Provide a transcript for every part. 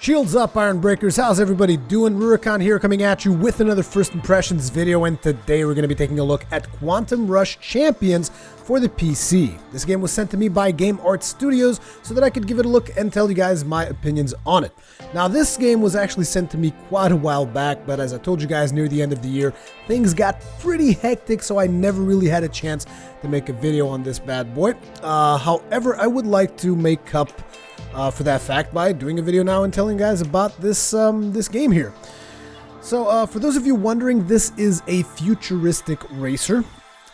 Shields up, Iron Breakers. How's everybody doing? Rurikhan here, coming at you with another First Impressions video, and today we're going to be taking a look at Quantum Rush Champions for the PC. This game was sent to me by GameArt Studios so that I could give it a look and tell you guys my opinions on it. Now, this game was actually sent to me quite a while back, but as I told you guys near the end of the year, things got pretty hectic, so I never really had a chance to make a video on this bad boy. However, I would like to make up for that fact by doing a video now and telling you guys about this this game here. So for those of you wondering, this is a futuristic racer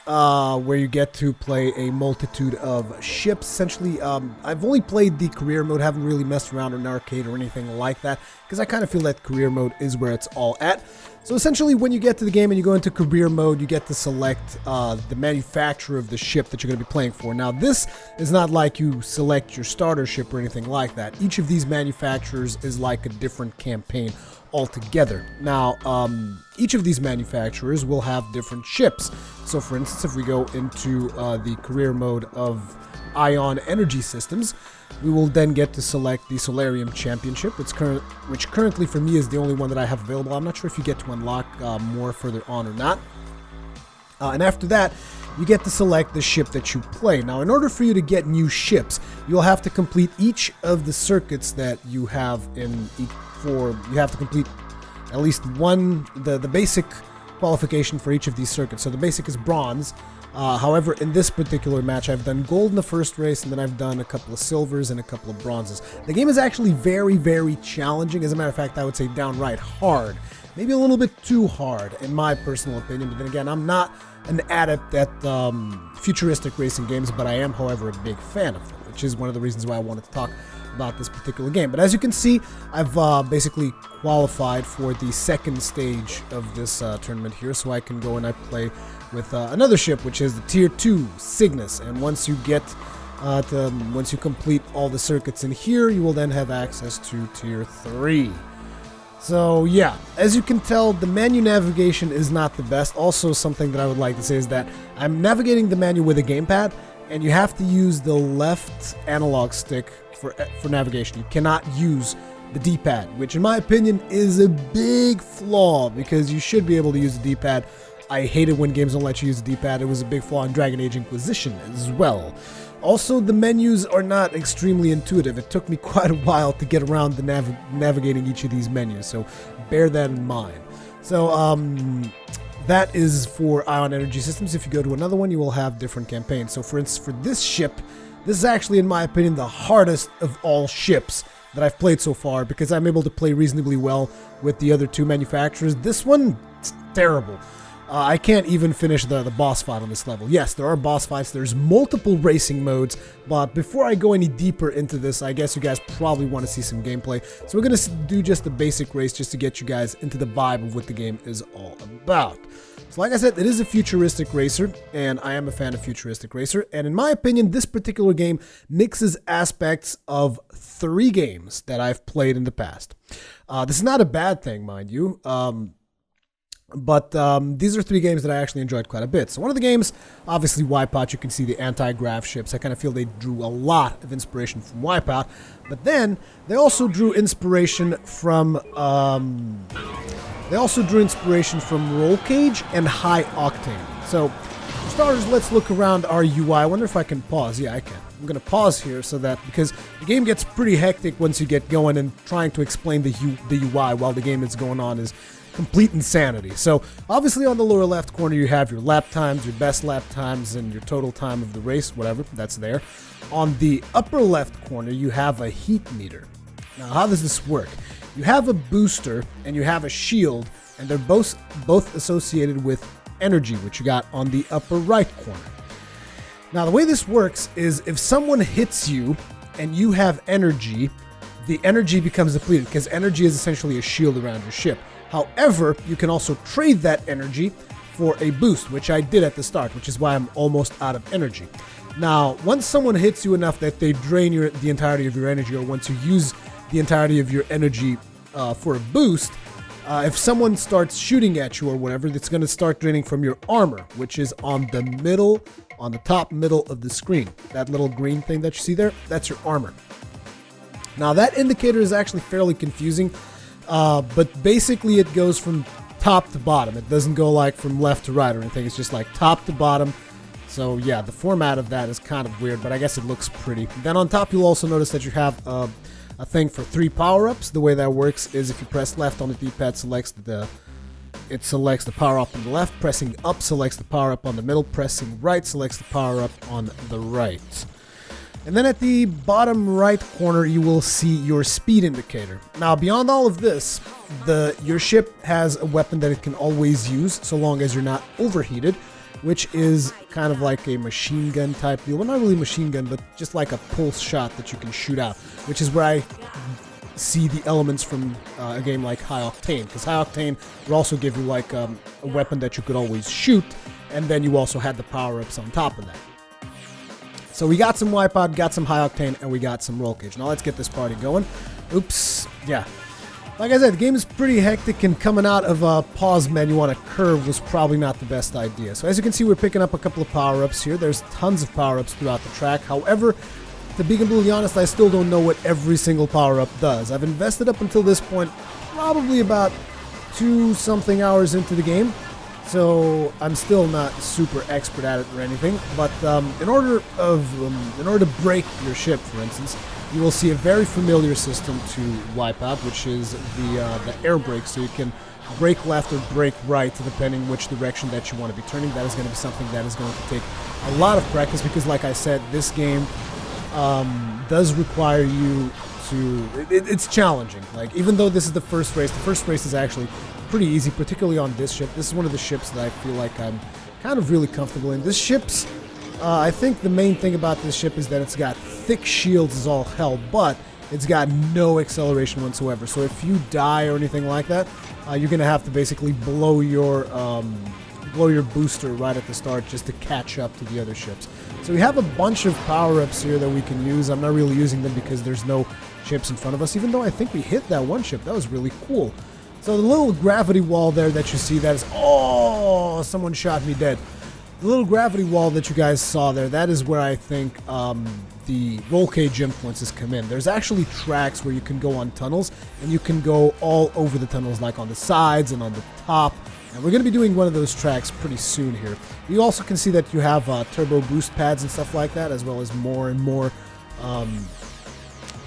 where you get to play a multitude of ships. Essentially, I've only played the career mode, haven't really messed around in arcade or anything like that, because I kind of feel that career mode is where it's all at. So essentially, when you get to the game and you go into career mode, you get to select the manufacturer of the ship that you're going to be playing for. Now, this is not like you select your starter ship or anything like that. Each of these manufacturers is like a different campaign altogether. Now, each of these manufacturers will have different ships. So, for instance, if we go into the career mode of Ion Energy Systems, we will then get to select the Solarium Championship, which currently for me is the only one that I have available. I'm not sure if you get to unlock more further on or not. And after that, you get to select the ship that you play. Now, in order for you to get new ships, you'll have to complete each of the circuits that you have in each you have to complete at least one, the basic qualification for each of these circuits. So the basic is bronze. However, in this particular match, I've done gold in the first race, and then I've done a couple of silvers and a couple of bronzes. The game is actually very, very challenging. As a matter of fact, I would say downright hard. Maybe a little bit too hard, in my personal opinion. But then again, I'm not an adept at futuristic racing games, but I am, however, a big fan of them, which is one of the reasons why I wanted to talk about this particular game. But as you can see, I've basically qualified for the second stage of this tournament here, so I can go and I play with another ship, which is the Tier 2 Cygnus. And once you get once you complete all the circuits in here, you will then have access to Tier 3. So yeah, as you can tell, the menu navigation is not the best. Also, something that I would like to say is that I'm navigating the menu with a gamepad, and you have to use the left analog stick for navigation. You cannot use the D-pad, which in my opinion is a big flaw, because you should be able to use the D-pad. I hate it when games don't let you use the D-pad. It was a big flaw in Dragon Age Inquisition as well. Also, the menus are not extremely intuitive. It took me quite a while to get around the navigating each of these menus, so bear that in mind. So, that is for Ion Energy Systems. If you go to another one, you will have different campaigns. So, for instance, for this ship, this is actually, in my opinion, the hardest of all ships that I've played so far, because I'm able to play reasonably well with the other two manufacturers. This one, it's terrible. I can't even finish the boss fight on this level. Yes, there are boss fights. There's multiple racing modes, but before I go any deeper into this, I guess you guys probably want to see some gameplay. So we're going to do just the basic race just to get you guys into the vibe of what the game is all about. So like I said, it is a futuristic racer, and I am a fan of futuristic racer. And in my opinion, this particular game mixes aspects of 3 games that I've played in the past. This is not a bad thing, mind you. But these are 3 games that I actually enjoyed quite a bit. So one of the games, obviously Wipeout. You can see the anti-grav ships. I kind of feel they drew a lot of inspiration from Wipeout. But then they also drew inspiration from Roll Cage and High Octane. So for starters, let's look around our UI. I wonder if I can pause. Yeah, I can. I'm going to pause here so that, because the game gets pretty hectic once you get going, and trying to explain the UI while the game is going on is complete insanity. So obviously on the lower left corner you have your lap times, your best lap times, and your total time of the race, whatever, that's there. On the upper left corner you have a heat meter. Now, how does this work? You have a booster and you have a shield, and they're both associated with energy, which you got on the upper right corner. Now, the way this works is if someone hits you and you have energy, the energy becomes depleted, because energy is essentially a shield around your ship. However, you can also trade that energy for a boost, which I did at the start, which is why I'm almost out of energy. Now, once someone hits you enough that they drain the entirety of your energy, or once you use the entirety of your energy for a boost, if someone starts shooting at you or whatever, it's going to start draining from your armor, which is on the top middle of the screen. That little green thing that you see there, that's your armor. Now that indicator is actually fairly confusing, but basically it goes from top to bottom. It doesn't go like from left to right or anything. It's just like top to bottom. So yeah, the format of that is kind of weird, but I guess it looks pretty. Then on top, you'll also notice that you have a thing for 3 power-ups. The way that works is if you press left on the D-pad, it selects the power-up on the left. Pressing up selects the power-up on the middle. Pressing right selects the power-up on the right. And then at the bottom right corner, you will see your speed indicator. Now, beyond all of this, your ship has a weapon that it can always use, so long as you're not overheated, which is kind of like a machine gun type deal. Well, not really machine gun, but just like a pulse shot that you can shoot out, which is where I see the elements from a game like High Octane, because High Octane would also give you like a weapon that you could always shoot, and then you also had the power-ups on top of that. So we got some Wipeout, got some High Octane, and we got some Roll Cage. Now let's get this party going. Oops, yeah. Like I said, the game is pretty hectic, and coming out of a pause menu on a curve was probably not the best idea. So as you can see, we're picking up a couple of power-ups here. There's tons of power-ups throughout the track. However, to be completely honest, I still don't know what every single power-up does. I've invested up until this point probably about 2-something hours into the game. So I'm still not super expert at it or anything, but in order to break your ship, for instance, you will see a very familiar system to Wipeout, which is the air brake. So you can brake left or brake right, depending which direction that you want to be turning. That is going to be something that is going to take a lot of practice, because, like I said, this game does require you to. It's challenging. Like, even though this is the first race is actually pretty easy, particularly on this ship. This is one of the ships that I feel like I'm kind of really comfortable in. This ship's, I think the main thing about this ship is that it's got thick shields as all hell, but it's got no acceleration whatsoever. So if you die or anything like that, you're gonna have to basically blow your booster right at the start just to catch up to the other ships. So we have a bunch of power-ups here that we can use. I'm not really using them because there's no ships in front of us, even though I think we hit that one ship. That was really cool. So the little gravity wall there that you see, that is... Oh, someone shot me dead. The little gravity wall that you guys saw there, that is where I think the roll cage influences come in. There's actually tracks where you can go on tunnels, and you can go all over the tunnels, like on the sides and on the top. And we're going to be doing one of those tracks pretty soon here. You also can see that you have turbo boost pads and stuff like that, as well as more and more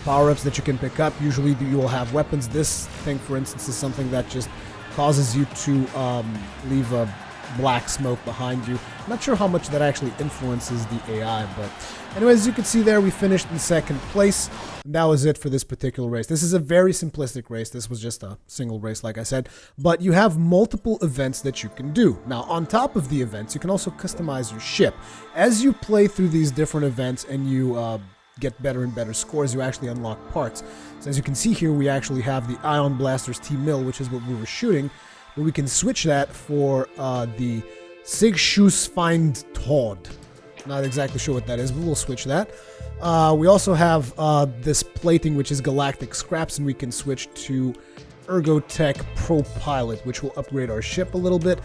power-ups that you can pick up. Usually you will have weapons. This thing, for instance, is something that just causes you to leave a black smoke behind you. I'm not sure how much that actually influences the AI, but anyways, as you can see there, we finished in second place. And that was it for this particular race. This is a very simplistic race. This was just a single race, like I said, but you have multiple events that you can do. Now, on top of the events, you can also customize your ship. As you play through these different events and you get better and better scores, you actually unlock parts. So as you can see here, we actually have the Ion Blaster's T-Mill, which is what we were shooting, but we can switch that for the Sigschuss Find Tod. Not exactly sure what that is, but we'll switch that. We also have this plating, which is Galactic Scraps, and we can switch to Ergotech Pro Pilot, which will upgrade our ship a little bit.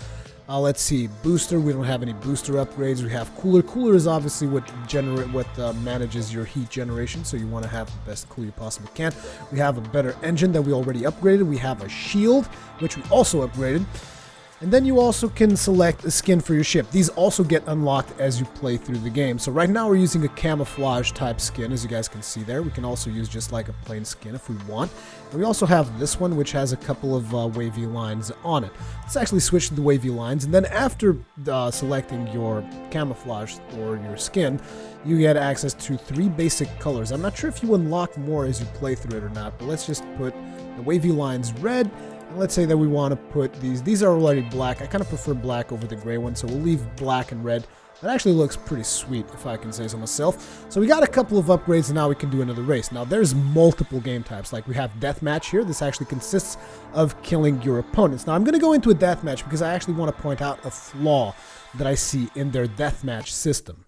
Let's see, booster, we don't have any booster upgrades. We have cooler. Cooler is obviously what manages your heat generation, so you want to have the best cooler you possibly can. We have a better engine that we already upgraded. We have a shield, which we also upgraded. And then you also can select a skin for your ship. These also get unlocked as you play through the game. So right now we're using a camouflage type skin, as you guys can see there. We can also use just like a plain skin if we want. And we also have this one, which has a couple of wavy lines on it. Let's actually switch to the wavy lines. And then after selecting your camouflage or your skin, you get access to 3 basic colors. I'm not sure if you unlock more as you play through it or not, but let's just put the wavy lines red. And let's say that we want to put these are already black. I kind of prefer black over the gray one, so we'll leave black and red. That actually looks pretty sweet, if I can say so myself. So we got a couple of upgrades, and now we can do another race. Now, there's multiple game types. Like, we have Deathmatch here. This actually consists of killing your opponents. Now, I'm going to go into a Deathmatch because I actually want to point out a flaw that I see in their Deathmatch system.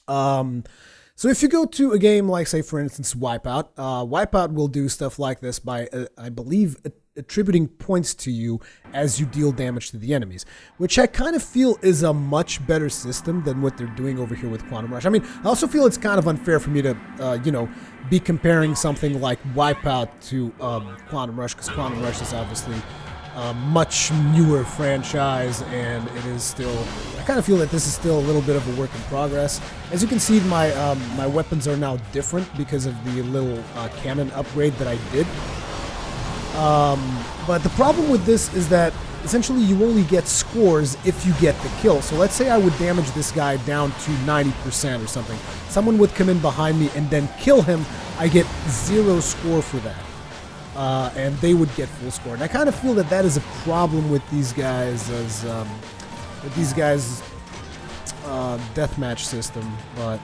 So if you go to a game like, say, for instance, Wipeout, Wipeout will do stuff like this by, I believe, attributing points to you as you deal damage to the enemies, which I kind of feel is a much better system than what they're doing over here with Quantum Rush. I mean, I also feel it's kind of unfair for me to, you know, be comparing something like Wipeout to Quantum Rush, because Quantum Rush is obviously a much newer franchise, and it is still, I kind of feel that this is still a little bit of a work in progress. As you can see, my my weapons are now different because of the little cannon upgrade that I did. But the problem with this is that essentially you only get scores if you get the kill. So let's say I would damage this guy down to 90% or something. Someone would come in behind me and then kill him. I get 0 score for that. And they would get full score. And I kind of feel that that is a problem with these guys as deathmatch system, but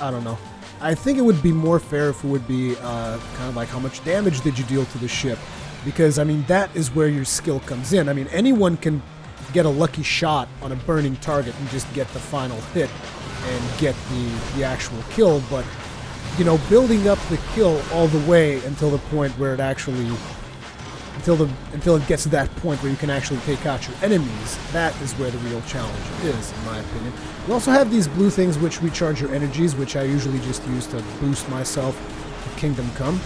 I don't know. I think it would be more fair if it would be kind of like how much damage did you deal to the ship, because I mean that is where your skill comes in. I mean anyone can get a lucky shot on a burning target and just get the final hit and get the actual kill, but you know, building up the kill all the way until the point where it actually, until it gets to that point where you can actually take out your enemies, that is where the real challenge is, in my opinion. You also have these blue things which recharge your energies, which I usually just use to boost myself to Kingdom Come.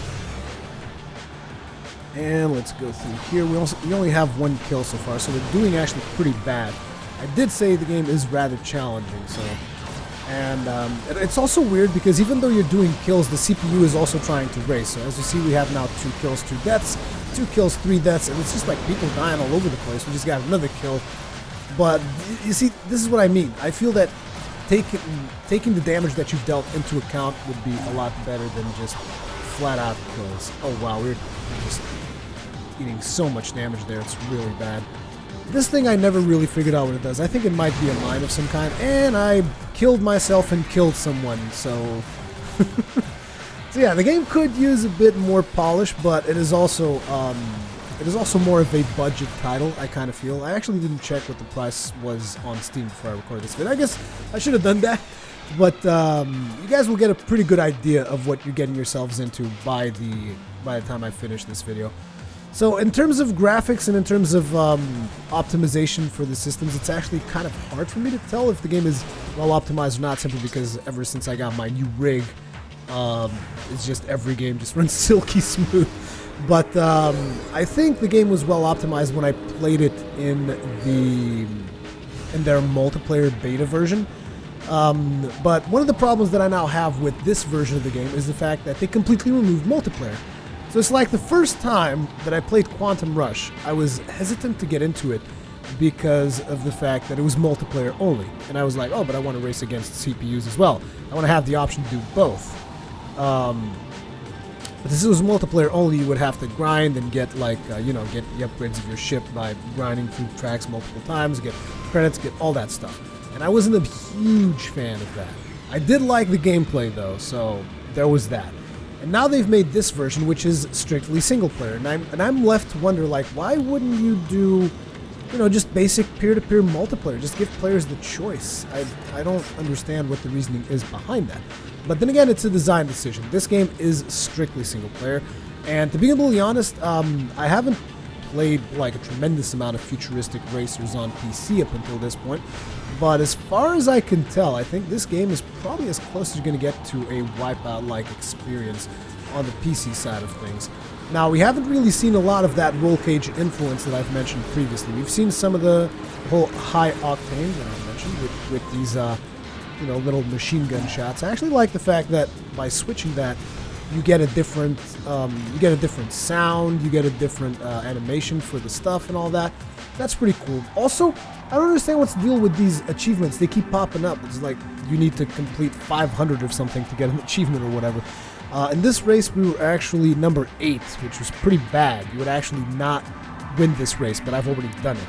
And let's go through here. We only have 1 kill so far, so we're doing actually pretty bad. I did say the game is rather challenging, so. And it's also weird because even though you're doing kills, the CPU is also trying to race. So as you see, we have now 2 kills, 2 deaths, 2 kills, 3 deaths, and it's just like people dying all over the place. We just got another kill. But you see, this is what I mean. I feel that taking the damage that you've dealt into account would be a lot better than just flat out kills. Oh wow, we're just eating so much damage there. It's really bad. This thing I never really figured out what it does. I think it might be a mine of some kind, and I killed myself and killed someone, so... So yeah, the game could use a bit more polish, but it is also more of a budget title, I kind of feel. I actually didn't check what the price was on Steam before I recorded this video. I guess I should have done that, but you guys will get a pretty good idea of what you're getting yourselves into by the time I finish this video. So in terms of graphics and in terms of optimization for the systems, it's actually kind of hard for me to tell if the game is well optimized or not, simply because ever since I got my new rig, it's just every game just runs silky smooth. But I think the game was well optimized when I played it in their multiplayer beta version. But one of the problems that I now have with this version of the game is the fact that they completely removed multiplayer. So it's like the first time that I played Quantum Rush, I was hesitant to get into it because of the fact that it was multiplayer only. And I was like, oh, but I want to race against CPUs as well. I want to have the option to do both. But since it was multiplayer only, you would have to grind and get like, you know, get the upgrades of your ship by grinding through tracks multiple times, get credits, get all that stuff. And I wasn't a huge fan of that. I did like the gameplay though, so there was that. And now they've made this version, which is strictly single player, and I'm left to wonder, like, why wouldn't you do, you know, just basic peer-to-peer multiplayer? Just give players the choice. I don't understand what the reasoning is behind that. But then again, it's a design decision. This game is strictly single player, and to be completely honest, I haven't played like a tremendous amount of futuristic racers on PC up until this point. But as far as I can tell, I think this game is probably as close as you're going to get to a Wipeout-like experience on the PC side of things. Now, we haven't really seen a lot of that roll cage influence that I've mentioned previously. We've seen some of the whole high octane that I mentioned with these, you know, little machine gun shots. I actually like the fact that by switching that, you get a different sound, you get a different animation for the stuff and all that. That's pretty cool. Also, I don't understand what's the deal with these achievements. They keep popping up. It's like you need to complete 500 or something to get an achievement or whatever. In this race, we were actually number 8, which was pretty bad. You would actually not win this race, but I've already done it.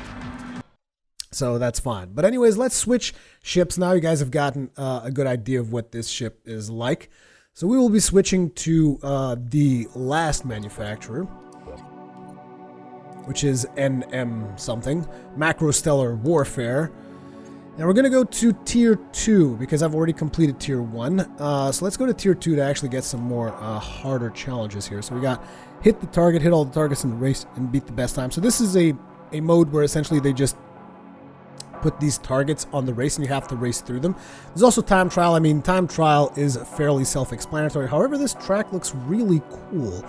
So that's fine. But anyways, let's switch ships. Now you guys have gotten a good idea of what this ship is like. So we will be switching to the last manufacturer, which is NM something, Macrostellar Warfare. Now we're going to go to Tier 2 because I've already completed Tier 1. So let's go to Tier 2 to actually get some more harder challenges here. So we got hit the target, hit all the targets in the race, and beat the best time. So this is a mode where essentially they just put these targets on the race and you have to race through them. There's also time trial. I mean, time trial is fairly self-explanatory. However, this track looks really cool.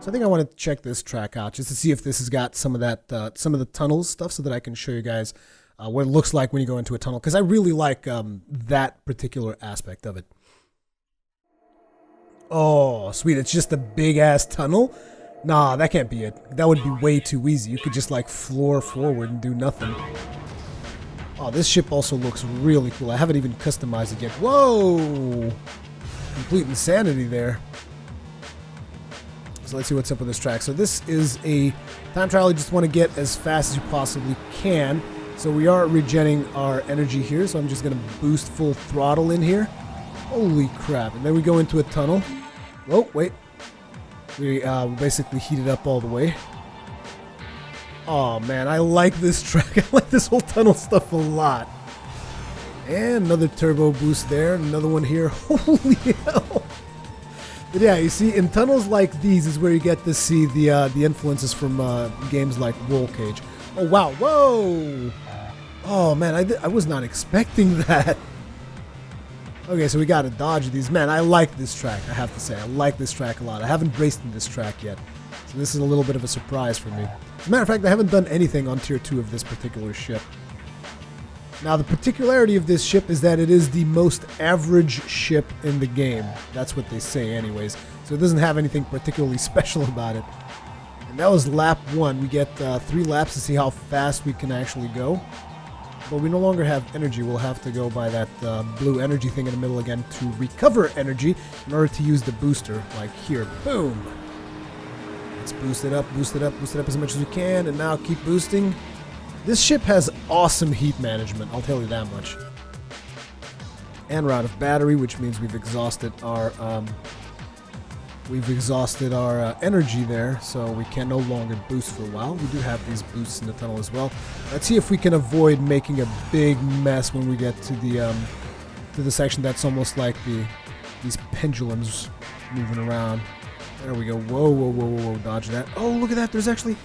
So I think I want to check this track out just to see if this has got some of that, some of the tunnels stuff so that I can show you guys what it looks like when you go into a tunnel, because I really like that particular aspect of it. Oh, sweet. It's just a big-ass tunnel? Nah, that can't be it. That would be way too easy. You could just, like, floor forward and do nothing. Oh, this ship also looks really cool. I haven't even customized it yet. Whoa! Complete insanity there. So let's see what's up with this track. So this is a time trial you just want to get as fast as you possibly can. So we are regenning our energy here, so I'm just going to boost full throttle in here. Holy crap. And then we go into a tunnel. Oh, wait. We basically heated up all the way. Oh, man, I like this track. I like this whole tunnel stuff a lot. And another turbo boost there. Another one here. Holy hell. But yeah, you see, in tunnels like these is where you get to see the influences from games like Roll Cage. Oh, wow. Whoa. Oh, man, I was not expecting that. Okay, so we got to dodge these. Man, I like this track, I have to say. I like this track a lot. I haven't raced in this track yet. So this is a little bit of a surprise for me. As a matter of fact, I haven't done anything on Tier 2 of this particular ship. Now, the particularity of this ship is that it is the most average ship in the game. That's what they say anyways. So it doesn't have anything particularly special about it. And that was lap 1. We get 3 laps to see how fast we can actually go. But we no longer have energy. We'll have to go by that blue energy thing in the middle again to recover energy in order to use the booster, like here. Boom! Let's boost it up, boost it up, boost it up as much as we can, and now keep boosting. This ship has awesome heat management, I'll tell you that much. And we're out of battery, which means we've exhausted our energy there, so we can no longer boost for a while. We do have these boosts in the tunnel as well. Let's see if we can avoid making a big mess when we get to the section that's almost like these pendulums moving around. There we go. Whoa, whoa, whoa, whoa, whoa. Dodge that. Oh, look at that. There's actually...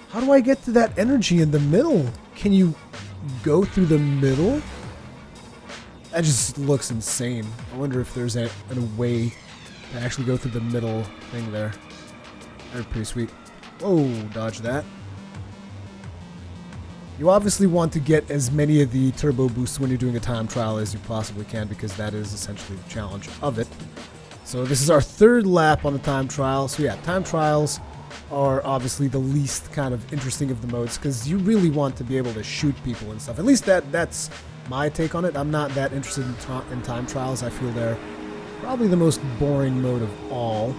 How do I get to that energy in the middle? Can you go through the middle? That just looks insane. I wonder if there's a way to actually go through the middle thing there. They're pretty sweet. Whoa, dodge that. You obviously want to get as many of the turbo boosts when you're doing a time trial as you possibly can, because that is essentially the challenge of it. So this is our 3rd lap on the time trial. So yeah, time trials are obviously the least kind of interesting of the modes, because you really want to be able to shoot people and stuff. At least that's my take on it. I'm not that interested in time trials. I feel they're probably the most boring mode of all.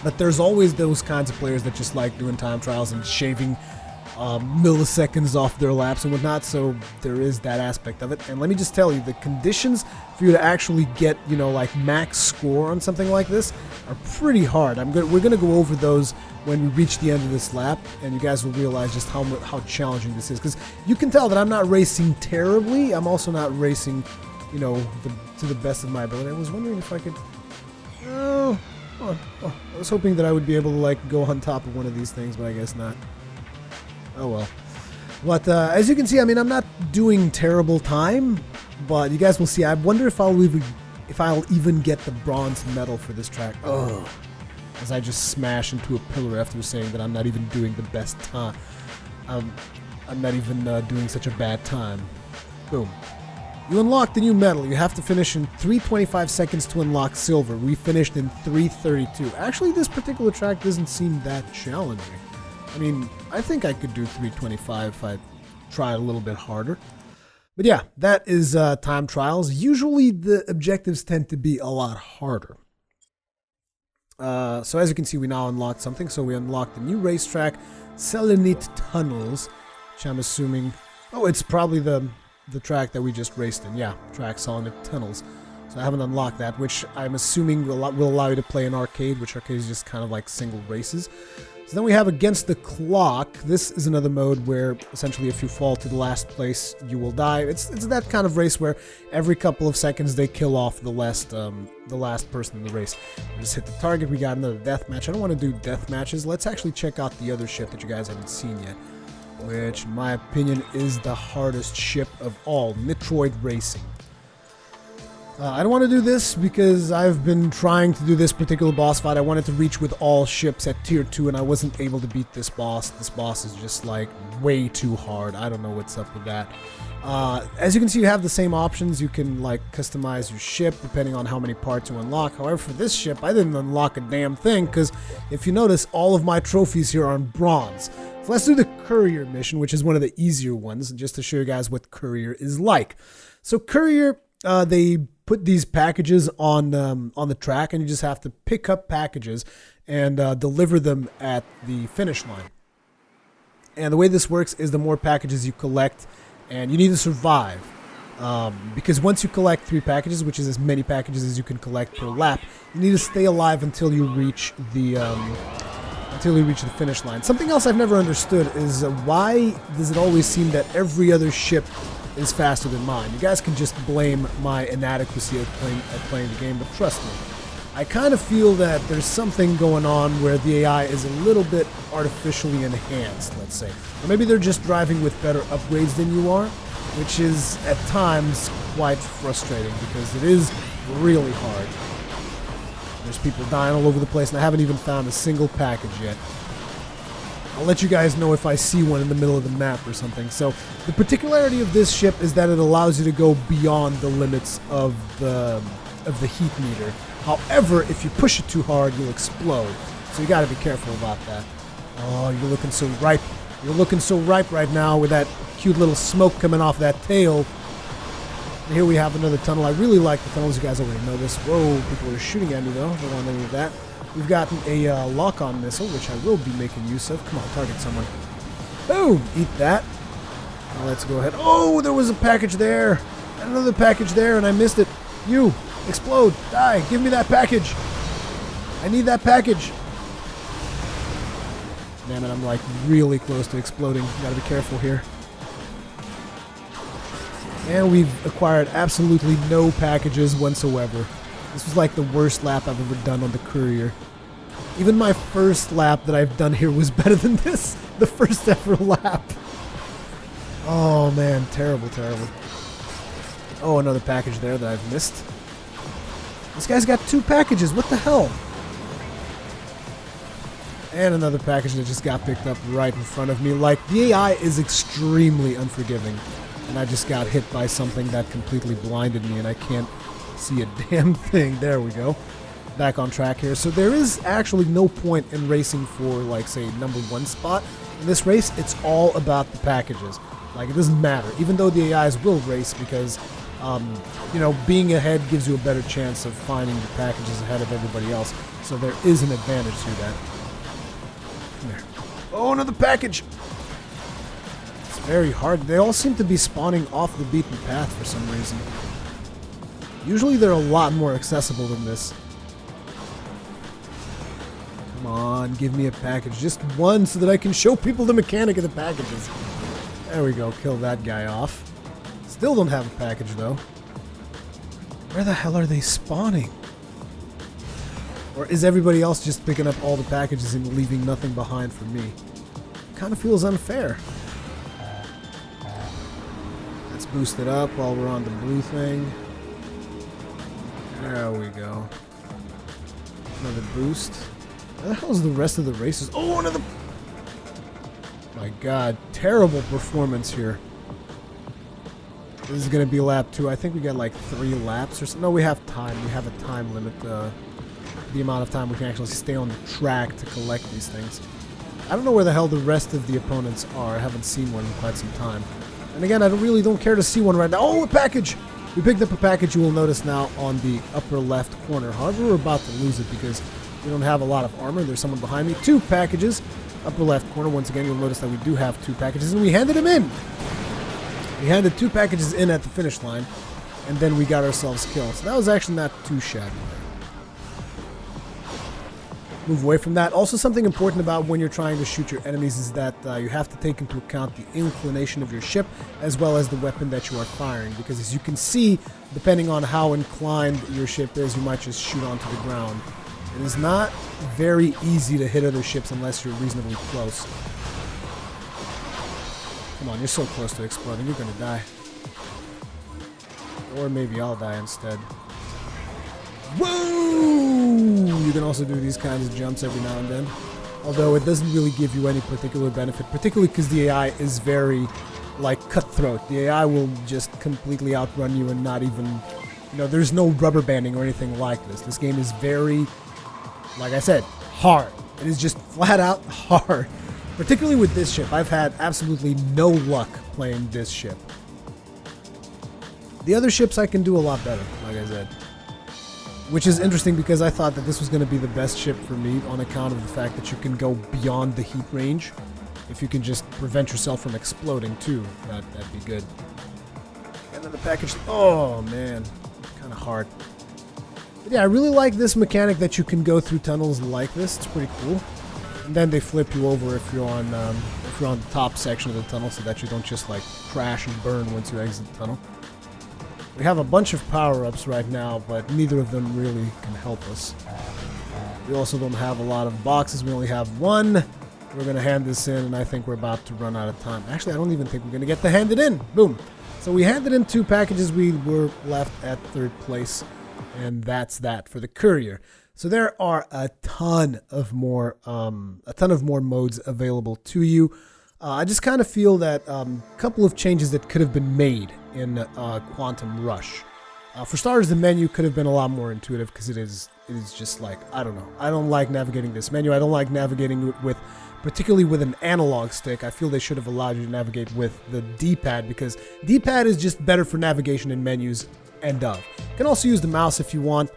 But there's always those kinds of players that just like doing time trials and shaving milliseconds off their laps and whatnot, so there is that aspect of it. And let me just tell you, the conditions for you to actually get, you know, like max score on something like this are pretty hard. We're gonna go over those when we reach the end of this lap, and you guys will realize just how challenging this is, because you can tell that I'm not racing terribly. I'm also not racing, you know, to the best of my ability. I was wondering if I could... I was hoping that I would be able to, like, go on top of one of these things, but I guess not. Oh well. But as you can see, I mean, I'm not doing terrible time, but you guys will see. I wonder if I'll even get the bronze medal for this track. Oh, as I just smash into a pillar after saying that I'm not even doing the best time. I'm not even doing such a bad time. Boom. You unlocked the new medal. You have to finish in 3:25 seconds to unlock silver. We finished in 3:32. Actually, this particular track doesn't seem that challenging. I mean, I think I could do 3:25 if I tried a little bit harder. But yeah, that is time trials. Usually the objectives tend to be a lot harder. So as you can see, we now unlocked something. So we unlocked the new racetrack, Selenite Tunnels, which I'm assuming... Oh, it's probably the track that we just raced in. Yeah, track Selenite Tunnels. So I haven't unlocked that, which I'm assuming will allow you to play an arcade, which arcade is just kind of like single races. So then we have Against the Clock. This is another mode where essentially if you fall to the last place, you will die. It's that kind of race where every couple of seconds they kill off the last person in the race. We just hit the target. We got another deathmatch. I don't want to do death matches. Let's actually check out the other ship that you guys haven't seen yet, which in my opinion is the hardest ship of all, Metroid Racing. I don't want to do this because I've been trying to do this particular boss fight. I wanted to reach with all ships at tier 2 and I wasn't able to beat this boss. This boss is just like way too hard. I don't know what's up with that. As you can see, you have the same options. You can like customize your ship depending on how many parts you unlock. However, for this ship, I didn't unlock a damn thing because if you notice, all of my trophies here are in bronze. So let's do the Courier mission, which is one of the easier ones, just to show you guys what Courier is like. So Courier, they put these packages on the track, and you just have to pick up packages and deliver them at the finish line. And the way this works is the more packages you collect, and you need to survive. Because once you collect 3 packages, which is as many packages as you can collect per lap, you need to stay alive until you reach the finish line. Something else I've never understood is why does it always seem that every other ship is faster than mine? You guys can just blame my inadequacy at playing the game, but trust me, I kind of feel that there's something going on where the AI is a little bit artificially enhanced, let's say. Or maybe they're just driving with better upgrades than you are, which is at times quite frustrating because it is really hard. There's people dying all over the place, and I haven't even found a single package yet. I'll let you guys know if I see one in the middle of the map or something. So the particularity of this ship is that it allows you to go beyond the limits of the heat meter. However, if you push it too hard, you'll explode. So you got to be careful about that. Oh, you're looking so ripe. You're looking so ripe right now with that cute little smoke coming off that tail. And here we have another tunnel. I really like the tunnels. You guys already know this. Whoa, people are shooting at me though. Don't want any of that. We've got a lock-on missile, which I will be making use of. Come on, target someone. Boom! Eat that. Now let's go ahead. Oh, there was a package there. And another package there, and I missed it. You! Explode! Die! Give me that package! I need that package! Damn it, I'm like really close to exploding. Gotta be careful here. And we've acquired absolutely no packages whatsoever. This was like the worst lap I've ever done on the Courier. Even my first lap that I've done here was better than this. The first ever lap. Oh man, terrible, terrible. Oh, another package there that I've missed. This guy's got 2 packages, what the hell? And another package that just got picked up right in front of me. Like, the AI is extremely unforgiving. And I just got hit by something that completely blinded me and I can't see a damn thing. There we go. Back on track here. So there is actually no point in racing for, like, say, #1 spot. In this race, it's all about the packages. Like, it doesn't matter. Even though the AIs will race because, you know, being ahead gives you a better chance of finding the packages ahead of everybody else. So there is an advantage to that. Come here. Oh, another package! It's very hard. They all seem to be spawning off the beaten path for some reason. Usually they're a lot more accessible than this. Come on, give me a package. Just one so that I can show people the mechanic of the packages. There we go, kill that guy off. Still don't have a package though. Where the hell are they spawning? Or is everybody else just picking up all the packages and leaving nothing behind for me? Kind of feels unfair. Let's boost it up while we're on the blue thing. There we go. Another boost. Where the hell is the rest of the races? Oh, another... My god, terrible performance here. This is going to be lap 2. I think we got like 3 laps or so. No, we have time. We have a time limit. The amount of time we can actually stay on the track to collect these things. I don't know where the hell the rest of the opponents are. I haven't seen one in quite some time. And again, I really don't care to see one right now. Oh, a package! We picked up a package you will notice now on the upper left corner. However, we're about to lose it because we don't have a lot of armor. There's someone behind me. 2 packages. Upper left corner. Once again, you'll notice that we do have 2 packages, and we handed them in. We handed 2 packages in at the finish line, and then we got ourselves killed. So that was actually not too shabby. move away from that. Also, something important about when you're trying to shoot your enemies is that you have to take into account the inclination of your ship as well as the weapon that you are firing, because as you can see, depending on how inclined your ship is, you might just shoot onto the ground. It is not very easy to hit other ships unless you're reasonably close. Come on, you're so close to exploding, you're gonna die. Or maybe I'll die instead. Woo! You can also do these kinds of jumps every now and then. Although it doesn't really give you any particular benefit, particularly because the AI is very, like, cutthroat. The AI will just completely outrun you and not even, you know, there's no rubber banding or anything like this. This game is very, like I said, hard. It is just flat out hard. Particularly with this ship. I've had absolutely no luck playing this ship. The other ships I can do a lot better, like I said. Which is interesting because I thought that this was going to be the best ship for me on account of the fact that you can go beyond the heat range. If you can just prevent yourself from exploding too, that'd be good. And then the package, oh man, kind of hard. But yeah, I really like this mechanic that you can go through tunnels like this. It's pretty cool. And then they flip you over if you're on the top section of the tunnel, so that you don't just like crash and burn once you exit the tunnel. We have a bunch of power-ups right now, but neither of them really can help us. We also don't have a lot of boxes. We only have one. We're going to hand this in, and I think we're about to run out of time. Actually, I don't even think we're going to get to hand it in. Boom. So we handed in 2 packages. We were left at 3rd place, and that's that for the Courier. So there are a ton of more modes available to you. I just kind of feel that a couple of changes that could have been made in Quantum Rush. For starters, the menu could have been a lot more intuitive because it is just like, I don't know. I don't like navigating this menu. I don't like navigating with, particularly with an analog stick. I feel they should have allowed you to navigate with the D-pad, because D-pad is just better for navigation in menus and of. You can also use the mouse if you want.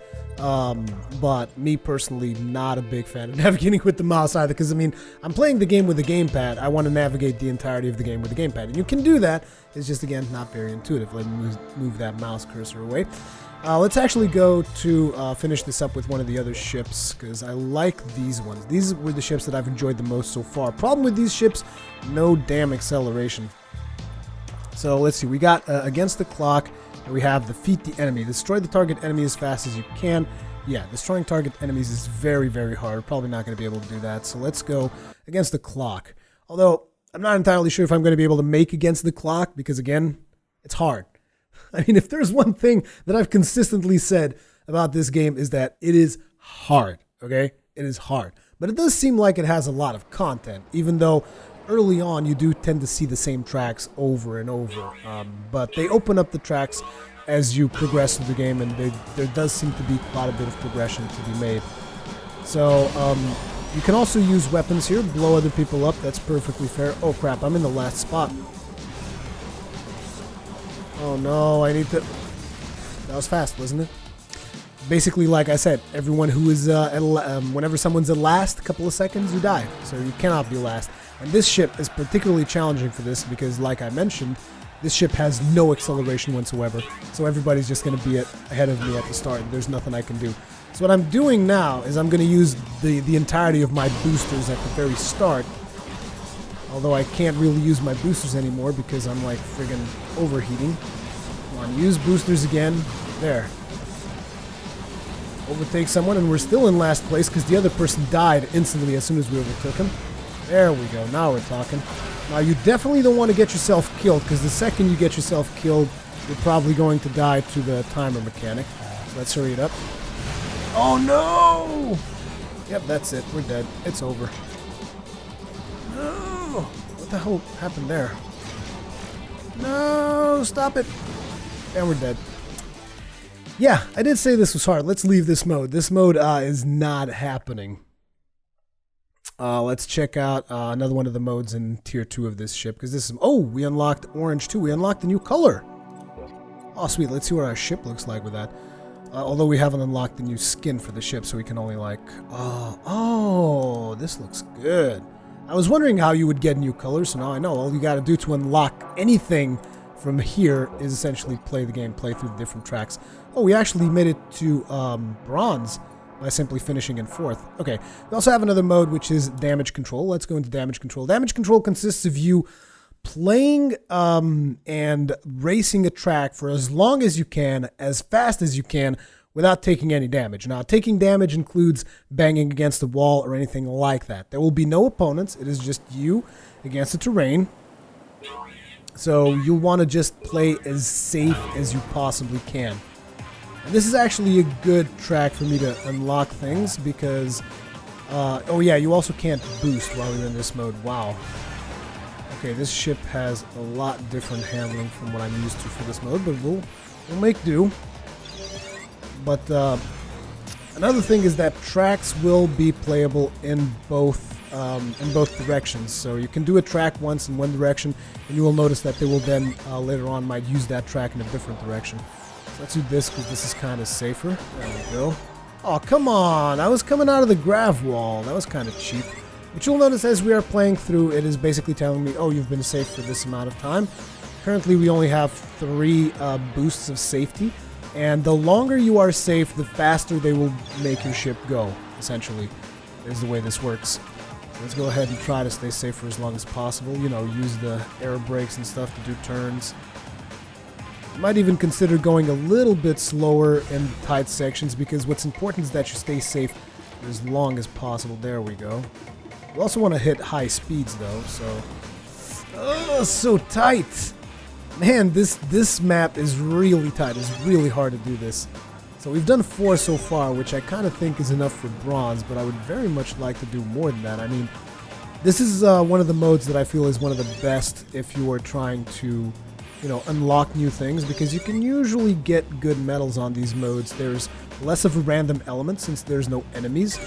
But me personally, not a big fan of navigating with the mouse either, because I mean, I'm playing the game with the gamepad. I want to navigate the entirety of the game with the gamepad, and you can do that. It's just, again, not very intuitive. Let me move that mouse cursor away. Let's actually go to finish this up with one of the other ships, because I like these ones. These were the ships that I've enjoyed the most so far. Problem with these ships, no damn acceleration. So let's see, we got Against the Clock. And we have Defeat the Enemy. Destroy the target enemy as fast as you can. Yeah, destroying target enemies is very, very hard. Probably not going to be able to do that. So let's go Against the Clock. Although, I'm not entirely sure if I'm going to be able to make Against the Clock, because again, it's hard. I mean, if there's one thing that I've consistently said about this game is that it is hard, okay? It is hard. But it does seem like it has a lot of content, even though early on, you do tend to see the same tracks over and over, but they open up the tracks as you progress through the game, and there does seem to be quite a bit of progression to be made. So you can also use weapons here, blow other people up. That's perfectly fair. Oh crap, I'm in the last spot. Oh no, I need to... That was fast, wasn't it? Basically, like I said, everyone who is whenever someone's at last, a couple of seconds, you die. So you cannot be last. And this ship is particularly challenging for this because, like I mentioned, this ship has no acceleration whatsoever. So everybody's just going to be ahead of me at the start. There's nothing I can do. So what I'm doing now is I'm going to use the entirety of my boosters at the very start. Although I can't really use my boosters anymore because I'm like friggin' overheating. Come on, use boosters again. There. Overtake someone, and we're still in last place because the other person died instantly as soon as we overtook him. There we go. Now we're talking. Now you definitely don't want to get yourself killed, because the second you get yourself killed, you're probably going to die to the timer mechanic. So let's hurry it up. Oh no! Yep, that's it. We're dead. It's over. No! What the hell happened there? No! Stop it! And we're dead. Yeah, I did say this was hard. Let's leave this mode. This mode is not happening. Let's check out another one of the modes in Tier 2 of this ship, because this is... Oh, we unlocked Orange too. We unlocked a new color. Oh, sweet. Let's see what our ship looks like with that. Although we haven't unlocked the new skin for the ship, so we can only like... Oh, this looks good. I was wondering how you would get new colors, so now I know. All you got to do to unlock anything from here is essentially play the game, play through the different tracks. Oh, we actually made it to bronze. by simply finishing in 4th. Okay, we also have another mode, which is damage control. Let's go into damage control. Damage control consists of you playing and racing a track for as long as you can, as fast as you can, without taking any damage. Now, taking damage includes banging against the wall or anything like that. There will be no opponents. It is just you against the terrain. So you'll want to just play as safe as you possibly can. And this is actually a good track for me to unlock things because, oh yeah, you also can't boost while you're in this mode. Wow. Okay, this ship has a lot different handling from what I'm used to for this mode, but we'll make do. But another thing is that tracks will be playable in both directions. So you can do a track once in one direction, and you will notice that they will then later on might use that track in a different direction. So let's do this because this is kind of safer. There we go. Oh, come on! I was coming out of the grav wall. That was kind of cheap. But you'll notice as we are playing through, it is basically telling me, oh, you've been safe for this amount of time. Currently, we only have 3 boosts of safety. And the longer you are safe, the faster they will make your ship go, essentially, is the way this works. So let's go ahead and try to stay safe for as long as possible. You know, use the air brakes and stuff to do turns. You might even consider going a little bit slower in tight sections because what's important is that you stay safe for as long as possible. There we go. You also want to hit high speeds, though, so... Oh, so tight! Man, this map is really tight. It's really hard to do this. So we've done 4 so far, which I kind of think is enough for bronze, but I would very much like to do more than that. I mean, this is one of the modes that I feel is one of the best if you are trying to, you know, unlock new things, because you can usually get good medals on these modes. There's less of a random element since there's no enemies.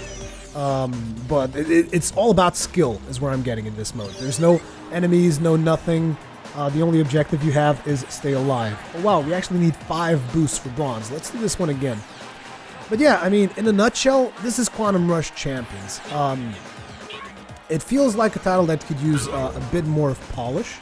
But it's all about skill is where I'm getting in this mode. There's no enemies, no nothing. The only objective you have is stay alive. Oh wow, we actually need 5 boosts for bronze. Let's do this one again. But yeah, I mean, in a nutshell, this is Quantum Rush Champions. It feels like a title that could use a bit more of polish.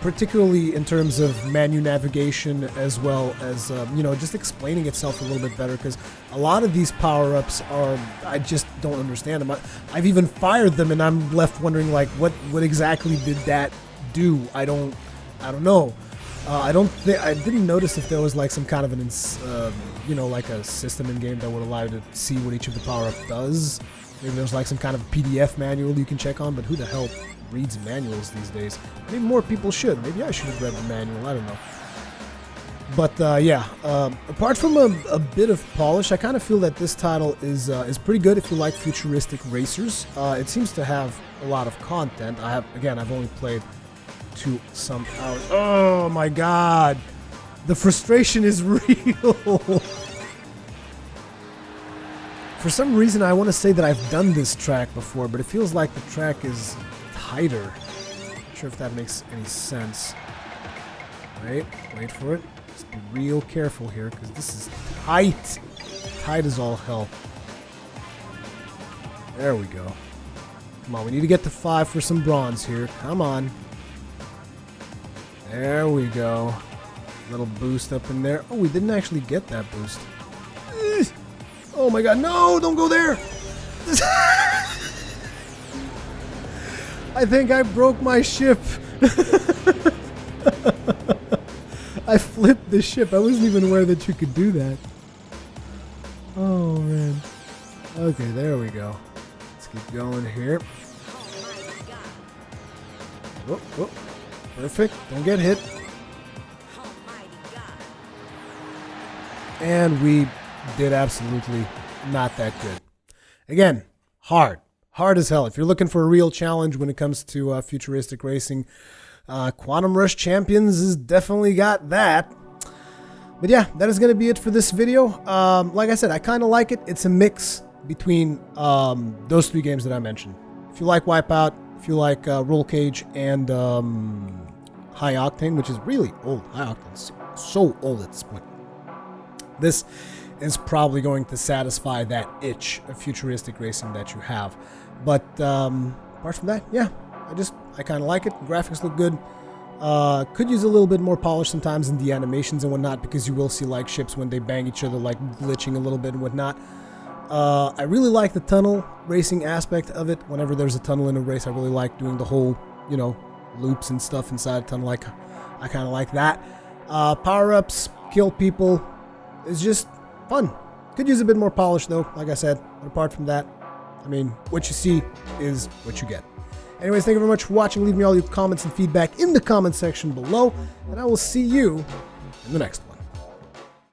Particularly in terms of menu navigation, as well as, you know, just explaining itself a little bit better, because a lot of these power-ups are, I just don't understand them. I've even fired them, and I'm left wondering, like, what exactly did that do? I don't know. I didn't notice if there was, like, some kind of an, you know, like a system in-game that would allow you to see what each of the power-up does. Maybe there's, like, some kind of PDF manual you can check on, but who the hell reads manuals these days? Maybe more people should. Maybe I should have read the manual. I don't know. But yeah, apart from a bit of polish, I kind of feel that this title is pretty good if you like futuristic racers. It seems to have a lot of content. I've only played to some hours. Oh my god, the frustration is real. For some reason, I want to say that I've done this track before, but it feels like the track is tighter. Not sure if that makes any sense. Wait for it. Just be real careful here, because this is tight. Tight as all hell. There we go. Come on, we need to get to 5 for some bronze here. Come on. There we go. Little boost up in there. Oh, we didn't actually get that boost. Oh my god, no! Don't go there! I think I broke my ship. I flipped the ship. I wasn't even aware that you could do that. Oh, man. Okay, there we go. Let's keep going here. Whoop, whoop. Perfect. Don't get hit. And we did absolutely not that good. Again, hard. Hard as hell. If you're looking for a real challenge when it comes to futuristic racing, Quantum Rush Champions has definitely got that. But yeah, that is going to be it for this video. Like I said, I kind of like it. It's a mix between those 3 games that I mentioned. If you like Wipeout, if you like Roll Cage and High Octane, which is really old. High Octane's so old at this point. This is probably going to satisfy that itch of futuristic racing that you have. But apart from that, yeah, I kind of like it. The graphics look good. Could use a little bit more polish sometimes in the animations and whatnot, because you will see like ships when they bang each other, like glitching a little bit and whatnot. I really like the tunnel racing aspect of it. Whenever there's a tunnel in a race, I really like doing the whole, you know, loops and stuff inside a tunnel. Like, I kind of like that. Power-ups, kill people. It's just fun. Could use a bit more polish though, like I said. But apart from that, I mean, what you see is what you get. Anyways, thank you very much for watching. Leave me all your comments and feedback in the comment section below, and I will see you in the next one.